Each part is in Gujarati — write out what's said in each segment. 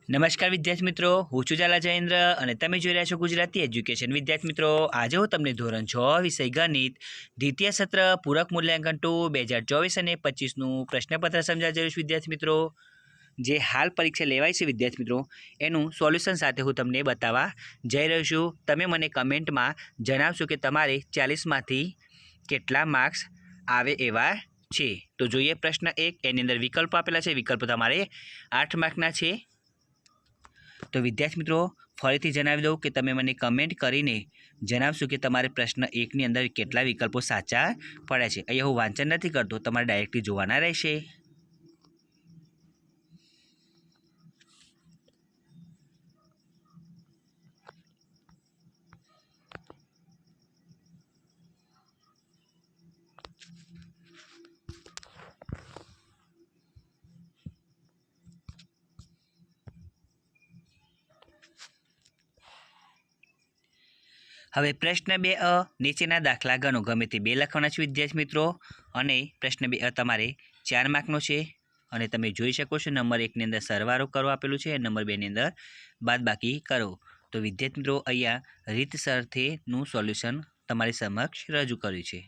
નમસ્કાર વિદ્યાર્થી મિત્રો, હું છું ઝાલા જયેન્દ્ર અને તમે જોઈ રહ્યા છો ગુજરાતી એજ્યુકેશન. વિદ્યાર્થી મિત્રો, આજે હું તમને ધોરણ 6 વિષય ગણિત દ્વિતીય સત્ર પૂરક મૂલ્યાંકન 2024 અને 25નું પ્રશ્નપત્ર સમજાવી રહ્યો છું. વિદ્યાર્થી મિત્રો, જે હાલ પરીક્ષા લેવાય છે વિદ્યાર્થી મિત્રો, એનું સોલ્યુશન સાથે હું તમને બતાવવા જઈ રહ્યો છું. તમે મને કમેન્ટમાં જણાવશો કે તમારે 40માંથી કેટલા માર્ક્સ આવે એવા છે. તો જોઈએ પ્રશ્ન 1. એની અંદર વિકલ્પો આપેલા છે. વિકલ્પો તમારે 8 માર્કના છે. તો વિદ્યાર્થી મિત્રો, ફરીથી જણાવી દઉં કે તમે મને કમેન્ટ કરીને જણાવશો કે તમારે પ્રશ્ન 1ની અંદર કેટલા વિકલ્પો સાચા પડ્યા છે. અહીંયા હું વાંચન નથી કરતો, તમારે ડાયરેક્ટલી જોવાના રહેશે. હવે પ્રશ્ન 2 નીચેના દાખલા ગણો. ગમે તે 2 લખવાના છે વિદ્યાર્થી મિત્રો, અને પ્રશ્ન 2 તમારે 4 માર્કનો છે. અને તમે જોઈ શકો છો નંબર 1ની અંદર સરવાળો કરો આપેલું છે, નંબર 2ની અંદર બાદબાકી કરો. તો વિદ્યાર્થી મિત્રો, અહીંયા રીતસરથીનું સોલ્યુશન તમારી સમક્ષ રજૂ કર્યું છે.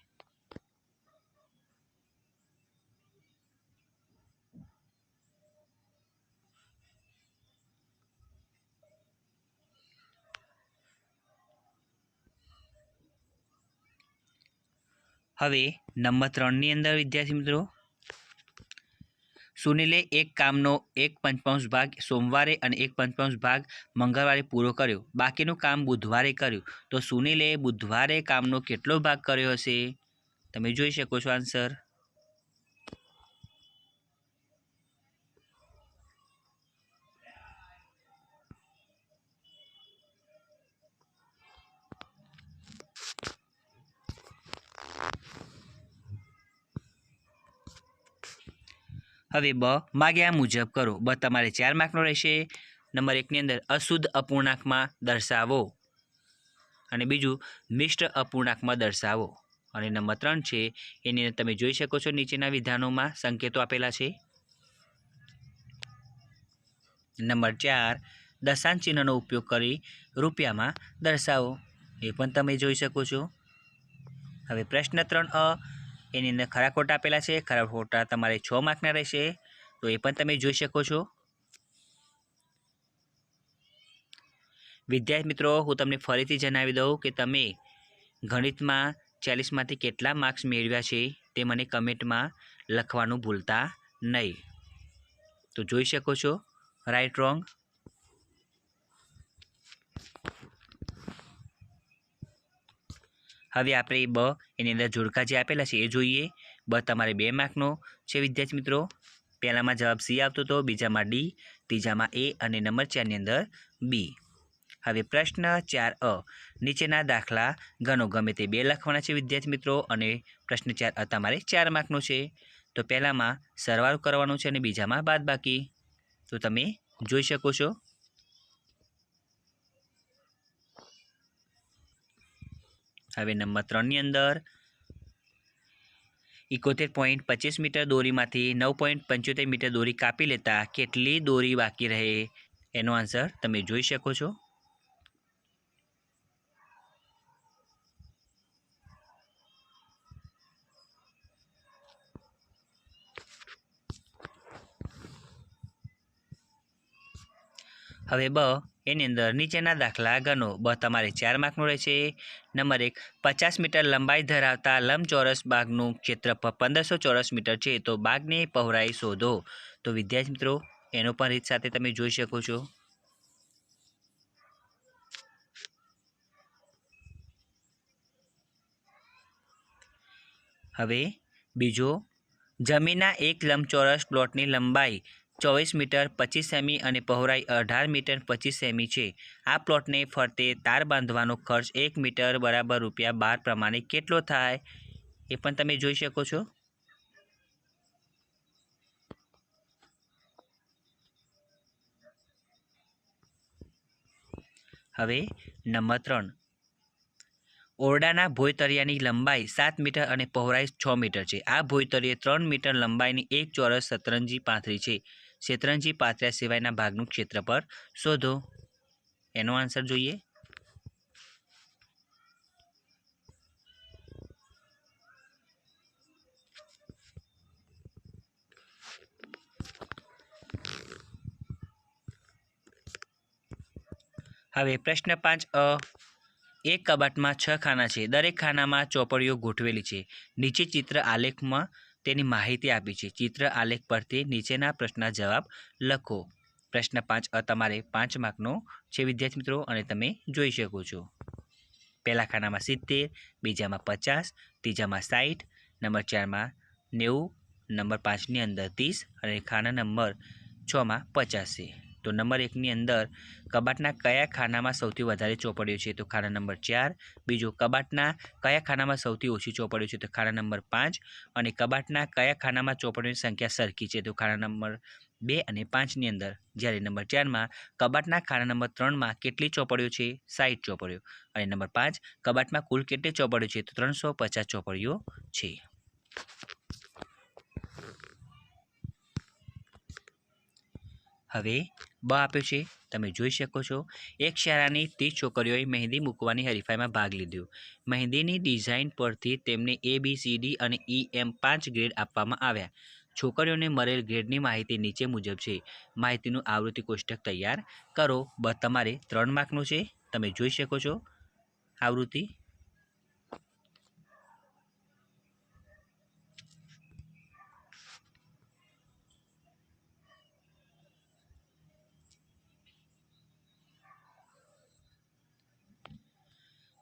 હવે નંબર 3ની અંદર વિદ્યાર્થી મિત્રો, સુનિલે એક કામનો 1/5 ભાગ સોમવારે અને 1/5 ભાગ મંગળવારે પૂરો કર્યો. બાકીનું કામ બુધવારે કર્યું. તો સુનિલે બુધવારે કામનો કેટલો ભાગ કર્યો હશે? તમે જોઈ શકો છો આન્સર. હવે બ માગ્યા મુજબ કરો. બ તમારે 4 માર્કનો રહેશે. નંબર 1ની અંદર અશુદ્ધ અપૂર્ણાંકમાં દર્શાવો, અને બીજું મિશ્ર અપૂર્ણાંકમાં દર્શાવો. અને નંબર 3 છે એની અંદર તમે જોઈ શકો છો નીચેના વિધાનોમાં સંકેતો આપેલા છે. નંબર 4 દશાંશ ચિહ્નનો ઉપયોગ કરી રૂપિયામાં દર્શાવો. એ પણ તમે જોઈ શકો છો. હવે પ્રશ્ન 3 એની અંદર ખરા ખોટા આપેલા છે. ખરા ખોટા તમારે 6 માર્કના રહેશે. તો એ પણ તમે જોઈ શકો છો. વિદ્યાર્થી મિત્રો, હું તમને ફરીથી જણાવી દઉં કે તમે ગણિતમાં 40માંથી કેટલા માર્ક્સ મેળવ્યા છે તે મને કમેન્ટમાં લખવાનું ભૂલતા નહીં. તો જોઈ શકો છો રાઈટ રોંગ. હવે આપણે બ એની અંદર જોડકા જે આપેલા છે એ જોઈએ. બ તમારે 2 માર્કનો છે વિદ્યાર્થી મિત્રો. પહેલામાં જવાબ સી આવતો હતો, બીજામાં ડી, ત્રીજામાં એ અને નંબર 4ની અંદર બી. હવે પ્રશ્ન 4 નીચેના દાખલા ગણો. ગમે તે 2 લખવાના છે વિદ્યાર્થી મિત્રો, અને પ્રશ્ન 4 તમારે 4 માર્કનો છે. તો પહેલામાં સરવાળો કરવાનો છે અને બીજામાં બાદબાકી. તો તમે જોઈ શકો છો. હવે નંબર 3ની અંદર 71.25 મીટર દોરીમાંથી 9.75 મીટર દોરી કાપી લેતા કેટલી દોરી બાકી રહે? એનો આન્સર તમે જોઈ શકો છો. હવે બ એની અંદર નીચેના દાખલા ગણો. બ તમારે 4 માર્કનો રહેશે. નંબર 1 50 મીટર લંબાઈ ધરાવતા લંબચોરસ બાગનું ક્ષેત્રફળ 1500 ચોરસ મીટર છે. તો બાગની પહોળાઈ શોધો. તો વિદ્યાર્થી મિત્રો, એનો પણ રીત સાથે તમે જોઈ શકો છો. હવે બીજો, જમીનના એક લંબચોરસ પ્લોટની લંબાઈ 24 મીટર 25 સેમી અને પહોળાઈ 18 મીટર 25 સેમી છે. આ પ્લોટને ફરતે તાર બાંધવાનો ખર્ચ 1 મીટર બરાબર ₹12 પ્રમાણે કેટલો થાય? એ પણ તમે જોઈ શકો છો. હવે નંબર 3, ઓરડાના ભોંયતળિયાની લંબાઈ 7 મીટર અને પહોળાઈ 6 મીટર છે. આ ભોંયતળિયે 3 મીટર લંબાઈની એક ચોરસ સતરંજી પાથરી છે. શેતરંજી પાથર્યા સિવાયના ભાગનું ક્ષેત્રફળ શોધો. એનો આન્સર જોઈએ. હવે પ્રશ્ન 5 એક કબાટમાં 6 ખાના છે. દરેક ખાનામાં ચોપડીઓ ગોઠવેલી છે. નીચે ચિત્ર આલેખમાં તેની માહિતી આપી છે. ચિત્ર આલેખ પરથી નીચેના પ્રશ્નના જવાબ લખો. પ્રશ્ન 5 તમારે 5 માર્કનો છે વિદ્યાર્થી મિત્રો, અને તમે જોઈ શકો છો. પહેલા ખાનામાં 70, બીજામાં 50, ત્રીજામાં 60, નંબર 4માં 90, નંબર 5ની અંદર 30 અને ખાના નંબર 6માં 50 છે. તો નંબર 1ની અંદર કબાટના કયા ખાનામાં સૌથી વધારે ચોપડીઓ છે? તો ખાના નંબર 4. બીજો, કબાટના કયા ખાનામાં સૌથી ઓછી ચોપડીઓ છે? તો ખાના નંબર 5. અને કબાટના કયા ખાનામાં ચોપડીઓની સંખ્યા સરખી છે? તો ખાના નંબર 2 અને 5ની અંદર. જ્યારે નંબર 4માં કબાટના ખાના નંબર 3માં કેટલી ચોપડીઓ છે? 60 ચોપડીઓ. અને નંબર 5 કબાટમાં કુલ કેટલી ચોપડીઓ છે? તો 350 ચોપડીઓ છે. હવે બ આપ્યો છે, તમે જોઈ શકો છો. એક શાળાની 30 છોકરીઓએ મહેંદી મૂકવાની હરીફાઈમાં ભાગ લીધો. મહેંદીની ડિઝાઇન પરથી તેમને ABCD અને EM 5 ગ્રેડ આપવામાં આવ્યા. છોકરીઓને મળેલ ગ્રેડની માહિતી નીચે મુજબ છે. માહિતીનું આવૃત્તિ કોષ્ટક તૈયાર કરો. બ તમારે 3 માર્કનું છે, તમે જોઈ શકો છો આવૃત્તિ.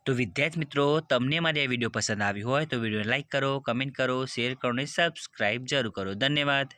તો વિદ્યાર્થી મિત્રો, તમને મારી આ વિડીયો પસંદ આવ્યો હોય તો વિડીયોને લાઇક કરો, કમેન્ટ કરો, શેર કરો અને સબસ્ક્રાઈબ જરૂર કરો. ધન્યવાદ.